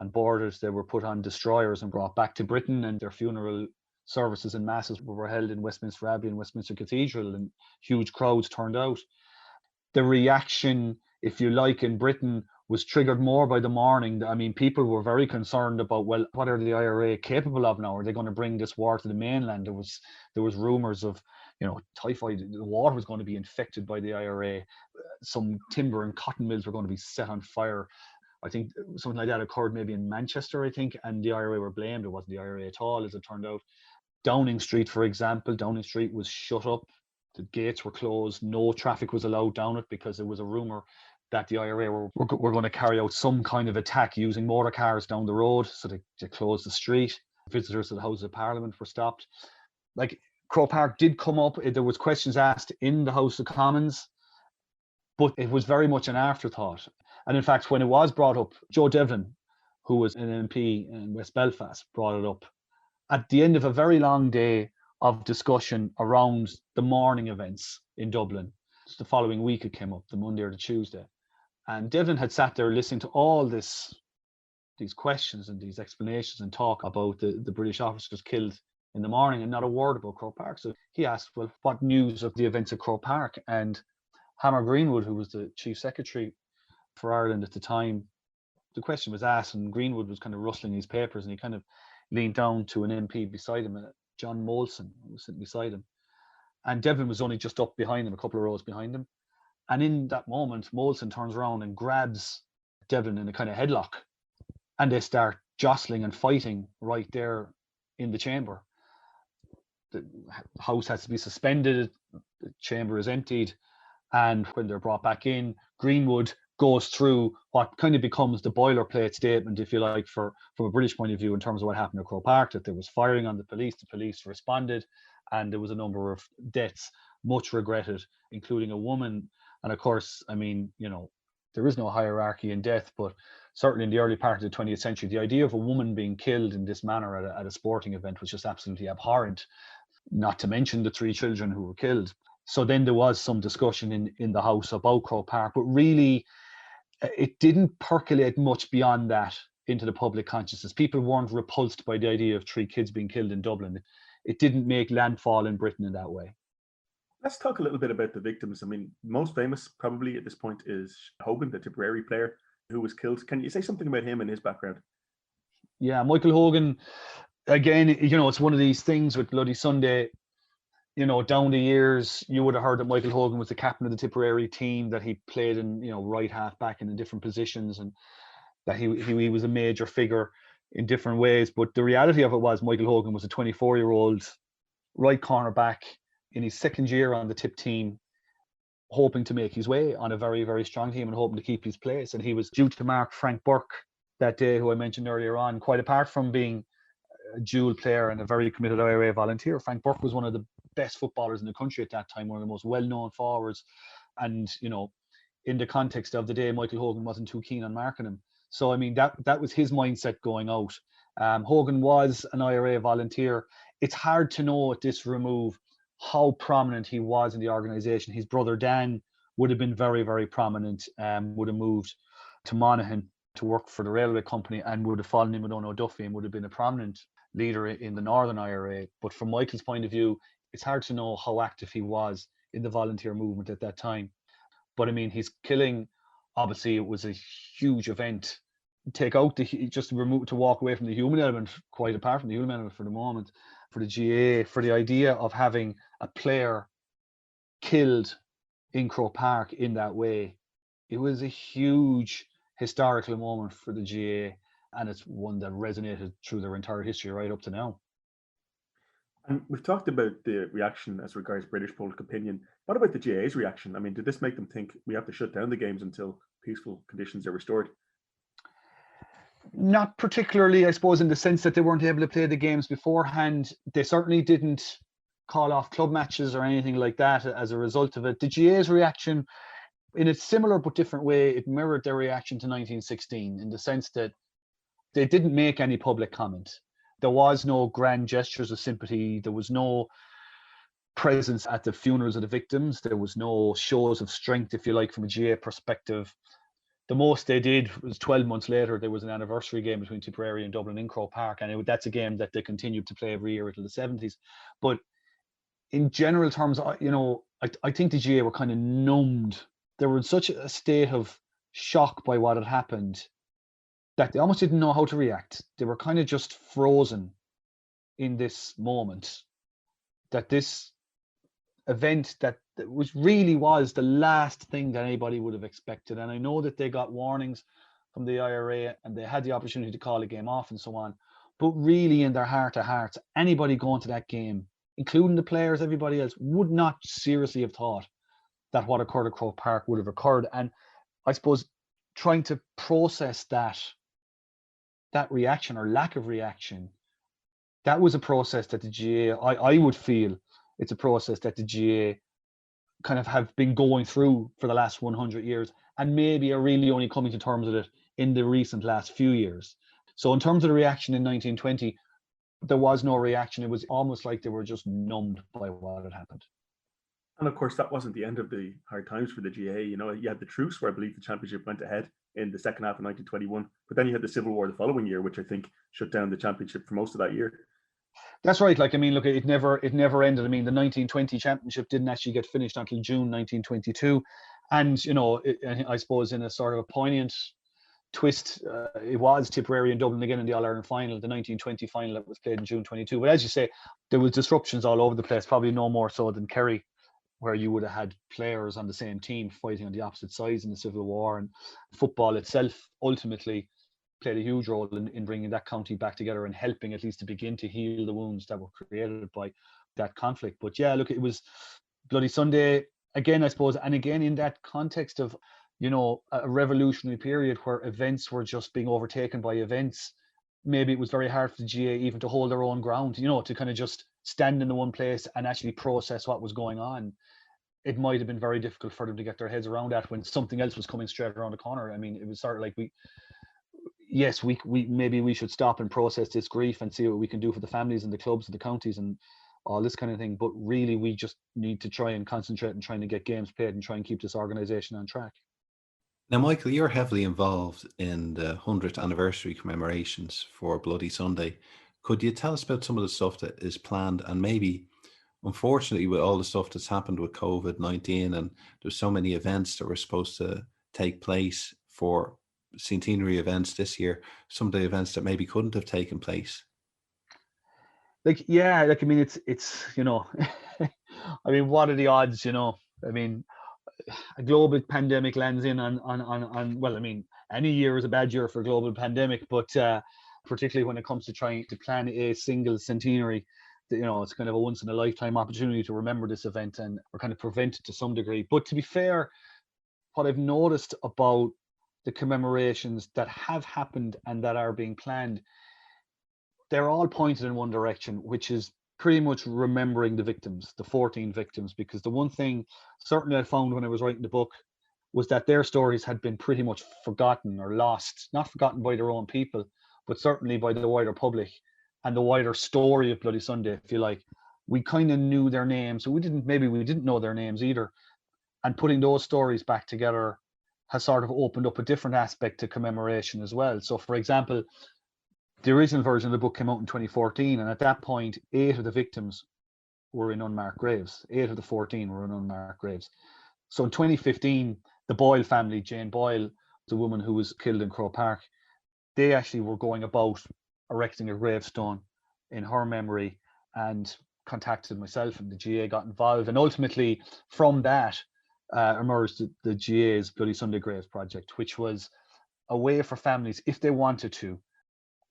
and borders. They were put on destroyers and brought back to Britain, and their funeral services and masses were held in Westminster Abbey and Westminster Cathedral, and huge crowds turned out. The reaction, if you like, in Britain was triggered more by the morning. I mean, people were very concerned about, well, what are the IRA capable of now? Are they going to bring this war to the mainland? There was rumors of, typhoid, the water was going to be infected by the IRA. Some timber and cotton mills were going to be set on fire. I think something like that occurred maybe in Manchester, I think, and the IRA were blamed. It wasn't the IRA at all, as it turned out. Downing Street, for example, Downing Street was shut up. The gates were closed. No traffic was allowed down it because there was a rumor that the IRA were going to carry out some kind of attack using motor cars down the road. So they closed the street. Visitors to the Houses of Parliament were stopped. Like, Croke Park did come up. There was questions asked in the House of Commons, but it was very much an afterthought. And in fact, when it was brought up, Joe Devlin, who was an MP in West Belfast, brought it up at the end of a very long day of discussion around the morning events in Dublin. The following week it came up, the Monday or the Tuesday. And Devlin had sat there listening to all these questions and these explanations and talk about the British officers killed in the morning, and not a word about Croke Park. So he asked, well, what news of the events at Croke Park? And Hammer Greenwood, who was the Chief Secretary for Ireland at the time, the question was asked, and Greenwood was kind of rustling his papers, and he kind of leaned down to an MP beside him, John Molson, who was sitting beside him. And Devlin was only just up behind him, a couple of rows behind him. And in that moment, Molson turns around and grabs Devlin in a kind of headlock. And they start jostling and fighting right there in the chamber. The House has to be suspended. The chamber is emptied. And when they're brought back in, Greenwood goes through what kind of becomes the boilerplate statement, if you like, from a British point of view in terms of what happened at Croke Park, that there was firing on the police responded, and there was a number of deaths, much regretted, including a woman. And of course, I mean, there is no hierarchy in death, but certainly in the early part of the 20th century, the idea of a woman being killed in this manner at a sporting event was just absolutely abhorrent, not to mention the 3 children who were killed. So then there was some discussion in the House about Croke Park, but really it didn't percolate much beyond that into the public consciousness. People weren't repulsed by the idea of 3 kids being killed in Dublin. It didn't make landfall in Britain in that way. Let's talk a little bit about the victims. I mean, most famous probably at this point is Hogan, the Tipperary player who was killed. Can you say something about him and his background? Yeah, Michael Hogan, again, it's one of these things with Bloody Sunday. Down the years, you would have heard that Michael Hogan was the captain of the Tipperary team, that he played in, right half back and in different positions, and that he was a major figure in different ways. But the reality of it was Michael Hogan was a 24-year-old right corner back in his second year on the Tip team, hoping to make his way on a very, very strong team and hoping to keep his place. And he was due to mark Frank Burke that day, who I mentioned earlier on. Quite apart from being a dual player and a very committed IRA volunteer, Frank Burke was one of the best footballers in the country at that time, one of the most well-known forwards. And, in the context of the day, Michael Hogan wasn't too keen on marking him. So, I mean, that was his mindset going out. Hogan was an IRA volunteer. It's hard to know at this remove how prominent he was in the organisation. His brother Dan would have been very, very prominent, would have moved to Monaghan to work for the railway company and would have fallen in with O'Duffy and would have been a prominent leader in the Northern IRA. But from Michael's point of view, it's hard to know how active he was in the volunteer movement at that time. But I mean, his killing, obviously, it was a huge event. Take out to walk away from the human element, quite apart from the human element for the moment, for the GAA, for the idea of having a player killed in Croke Park in that way. It was a huge historical moment for the GAA, and it's one that resonated through their entire history right up to now. And we've talked about the reaction as regards British public opinion. What about the GAA's reaction? I mean, did this make them think we have to shut down the games until peaceful conditions are restored? Not particularly, I suppose, in the sense that they weren't able to play the games beforehand. They certainly didn't call off club matches or anything like that as a result of it. The GAA's reaction, in a similar but different way, it mirrored their reaction to 1916 in the sense that they didn't make any public comment. There was no grand gestures of sympathy. There was no presence at the funerals of the victims. There was no shows of strength, if you like, from a GAA perspective. The most they did was 12 months later, there was an anniversary game between Tipperary and Dublin in Croke Park, and that's a game that they continued to play every year until the 70s. But in general terms, I think the GAA were kind of numbed. They were in such a state of shock by what had happened that they almost didn't know how to react. They were kind of just frozen in this moment, that this event that really was the last thing that anybody would have expected. And I know that they got warnings from the IRA and they had the opportunity to call a game off and so on, but really in their heart of hearts, anybody going to that game, including the players, everybody else, would not seriously have thought that what occurred at Croke Park would have occurred. And I suppose trying to process that reaction or lack of reaction, that was a process that the GAA, I would feel it's a process that the GAA kind of have been going through for the last 100 years and maybe are really only coming to terms with it in the recent last few years. So in terms of the reaction in 1920, there was no reaction. It was almost like they were just numbed by what had happened. And of course, that wasn't the end of the hard times for the GAA. You had the truce where I believe the championship went ahead in the second half of 1921, but then you had the Civil War the following year, which I think shut down the championship for most of that year. That's right. Like, I mean, look, it never ended. I mean, the 1920 championship didn't actually get finished until June 1922. And, I suppose in a sort of a poignant twist, it was Tipperary and Dublin again in the All-Ireland final, the 1920 final that was played in June 22. But as you say, there was disruptions all over the place, probably no more so than Kerry, where you would have had players on the same team fighting on the opposite sides in the Civil War. And football itself ultimately played a huge role in bringing that county back together and helping at least to begin to heal the wounds that were created by that conflict. But yeah, look, it was Bloody Sunday again, I suppose, and again in that context of a revolutionary period where events were just being overtaken by events. Maybe it was very hard for the GA even to hold their own ground, to kind of just stand in the one place and actually process what was going on. It might have been very difficult for them to get their heads around that when something else was coming straight around the corner. I mean, it was sort of like we maybe we should stop and process this grief and see what we can do for the families and the clubs and the counties and all this kind of thing. But really, we just need to try and concentrate on trying to get games played and try and keep this organisation on track. Now, Michael, you're heavily involved in the 100th anniversary commemorations for Bloody Sunday. Could you tell us about some of the stuff that is planned, and maybe, unfortunately, with all the stuff that's happened with COVID-19 and there's so many events that were supposed to take place for centenary events this year, some of the events that maybe couldn't have taken place? I mean, it's I mean, what are the odds, I mean, a global pandemic lands in on well, I mean, any year is a bad year for a global pandemic, but particularly when it comes to trying to plan a single centenary, it's kind of a once in a lifetime opportunity to remember this event and or kind of prevent it to some degree. But to be fair, what I've noticed about the commemorations that have happened and that are being planned, they're all pointed in one direction, which is pretty much remembering the victims, the 14 victims, because the one thing certainly I found when I was writing the book was that their stories had been pretty much forgotten or lost, not forgotten by their own people, but certainly by the wider public and the wider story of Bloody Sunday, if you like. We kind of knew their names, so we didn't know their names either. And putting those stories back together has sort of opened up a different aspect to commemoration as well. So for example, the original version of the book came out in 2014, and at that point, 8 of the victims were in unmarked graves. 8 of the 14 were in unmarked graves. So in 2015, the Boyle family, Jane Boyle, the woman who was killed in Croke Park, they actually were going about erecting a gravestone in her memory and contacted myself, and the GA got involved. And ultimately, from that emerged the GA's Bloody Sunday Graves project, which was a way for families, if they wanted to,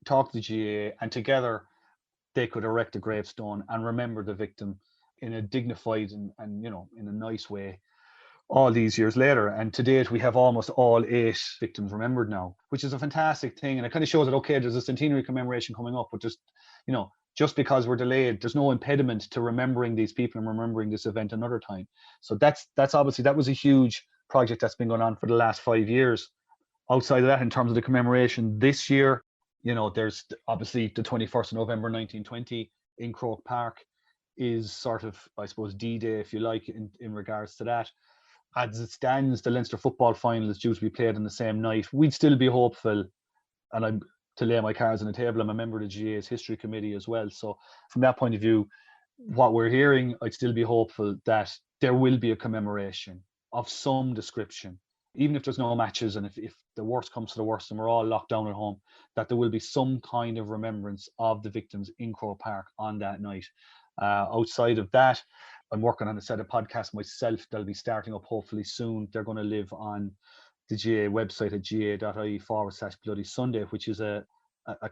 talk to the GA, and together they could erect a gravestone and remember the victim in a dignified and in a nice way all these years later. And to date, we have almost all 8 victims remembered now, which is a fantastic thing. And it kind of shows that, okay, there's a centenary commemoration coming up, but just because we're delayed, there's no impediment to remembering these people and remembering this event another time. So that's obviously, that was a huge project that's been going on for the last 5 years. Outside of that, in terms of the commemoration this year, there's obviously the 21st of November 1920 in Croke Park is sort of, I suppose, D-Day, if you like, in regards to that. As it stands, the Leinster football final is due to be played on the same night. We'd still be hopeful, and I'm to lay my cards on the table, I'm a member of the GA's history committee as well. So from that point of view, what we're hearing, I'd still be hopeful that there will be a commemoration of some description, even if there's no matches, and if the worst comes to the worst and we're all locked down at home, that there will be some kind of remembrance of the victims in Croke Park on that night. Outside of that, I'm working on a set of podcasts myself that'll be starting up hopefully soon. They're going to live on the GA website at ga.ie/Bloody Sunday, which is a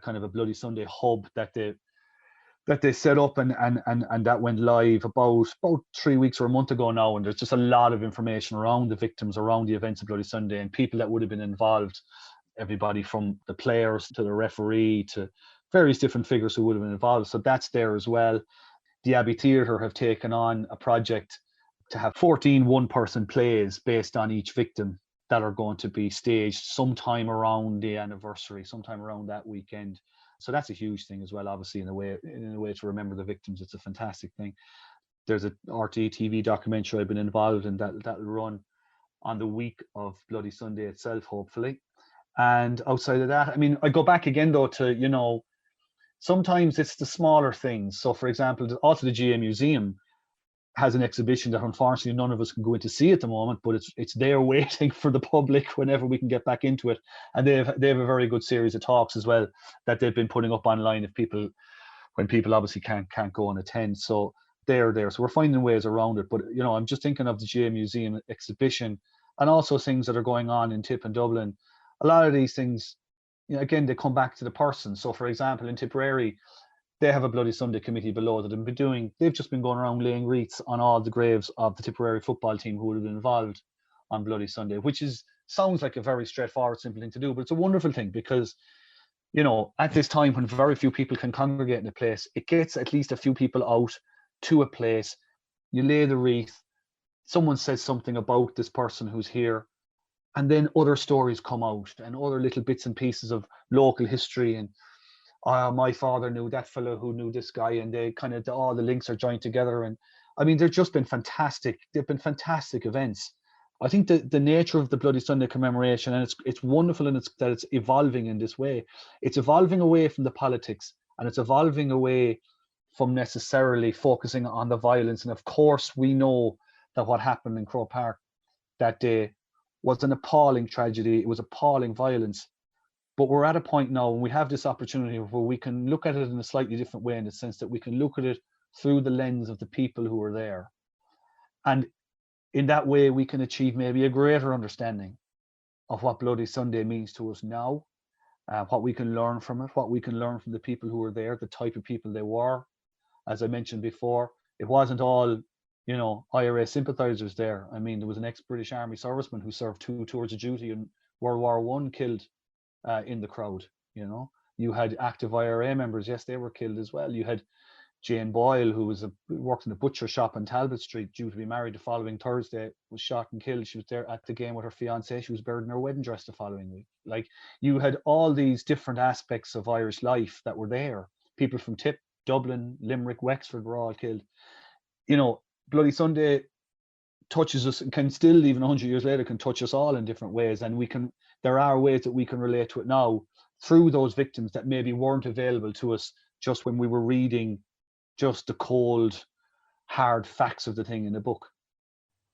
kind of a Bloody Sunday hub that they set up and that went live about 3 weeks or a month ago now. And there's just a lot of information around the victims, around the events of Bloody Sunday, and people that would have been involved, everybody from the players to the referee to various different figures who would have been involved. So that's there as well. The Abbey Theatre have taken on a project to have 14 one-person plays based on each victim that are going to be staged sometime around the anniversary, sometime around that weekend. So that's a huge thing as well, obviously, in a way to remember the victims. It's a fantastic thing. There's a RTÉ TV documentary I've been involved in that'll run on the week of Bloody Sunday itself, hopefully. And outside of that, I mean, I go back again though to, sometimes it's the smaller things. So for example, also the GA Museum has an exhibition that unfortunately none of us can go in to see at the moment, but it's there waiting for the public whenever we can get back into it. And they have a very good series of talks as well that they've been putting up online when people obviously can't go and attend. So they're there. So we're finding ways around it. But I'm just thinking of the GA Museum exhibition and also things that are going on in Tip and Dublin. A lot of these things, again, they come back to the person. So for example, in Tipperary, they have a Bloody Sunday committee below that they've just been going around laying wreaths on all the graves of the Tipperary football team who would have been involved on Bloody Sunday, which sounds like a very straightforward, simple thing to do, but it's a wonderful thing because, you know, at this time when very few people can congregate in a place, it gets at least a few people out to a place. You lay the wreath, someone says something about this person who's here, and then other stories come out and other little bits and pieces of local history. And my father knew that fellow who knew this guy, and they kind of, all the links are joined together. And I mean, they've just been fantastic. They've been fantastic events. I think the nature of the Bloody Sunday commemoration, and it's wonderful, and that it's evolving in this way. It's evolving away from the politics, and it's evolving away from necessarily focusing on the violence. And of course, we know that what happened in Croke Park that day was an appalling tragedy. It was appalling violence. But we're at a point now when we have this opportunity where we can look at it in a slightly different way, in the sense that we can look at it through the lens of the people who were there. And in that way, we can achieve maybe a greater understanding of what Bloody Sunday means to us now, what we can learn from it, what we can learn from the people who were there, the type of people they were. As I mentioned before, it wasn't all, you know, IRA sympathizers there. I mean, there was an ex-British Army serviceman who served 2 tours of duty in World War I killed in the crowd. You know, you had active IRA members. Yes, they were killed as well. You had Jane Boyle, who worked in a butcher shop on Talbot Street, due to be married the following Thursday, was shot and killed. She was there at the game with her fiance. She was buried in her wedding dress the following week. Like, you had all these different aspects of Irish life that were there. People from Tip, Dublin, Limerick, Wexford were all killed. You know, Bloody Sunday touches us, and can still, even 100 years later, can touch us all in different ways. And there are ways that we can relate to it now through those victims that maybe weren't available to us just when we were reading just the cold, hard facts of the thing in the book.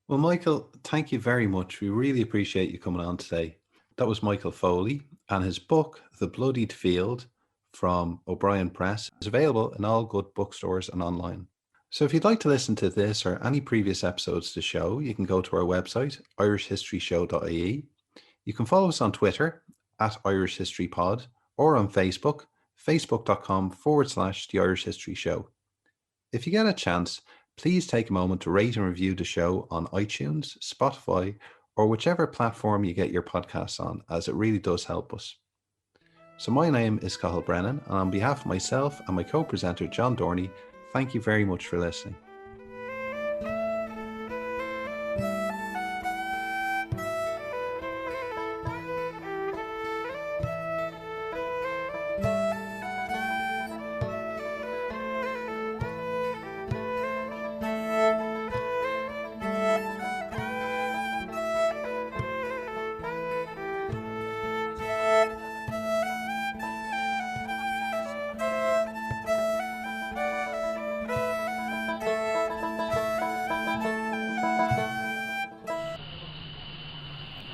Well, Michael, thank you very much. We really appreciate you coming on today. That was Michael Foley, and his book, The Bloodied Field, from O'Brien Press, is available in all good bookstores and online. So if you'd like to listen to this or any previous episodes of the show, you can go to our website, irishhistoryshow.ie. You can follow us on Twitter, @IrishHistoryPod, or on Facebook, facebook.com/The Irish History Show. If you get a chance, please take a moment to rate and review the show on iTunes, Spotify, or whichever platform you get your podcasts on, as it really does help us. So my name is Cathal Brennan, and on behalf of myself and my co-presenter John Dorney, thank you very much for listening.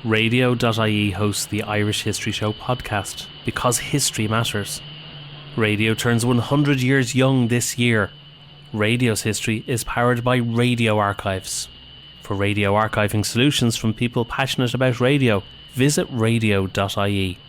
Radio.ie hosts the Irish History Show podcast because history matters. Radio turns 100 years young this year. Radio's history is powered by radio archives. For radio archiving solutions from people passionate about radio, visit radio.ie.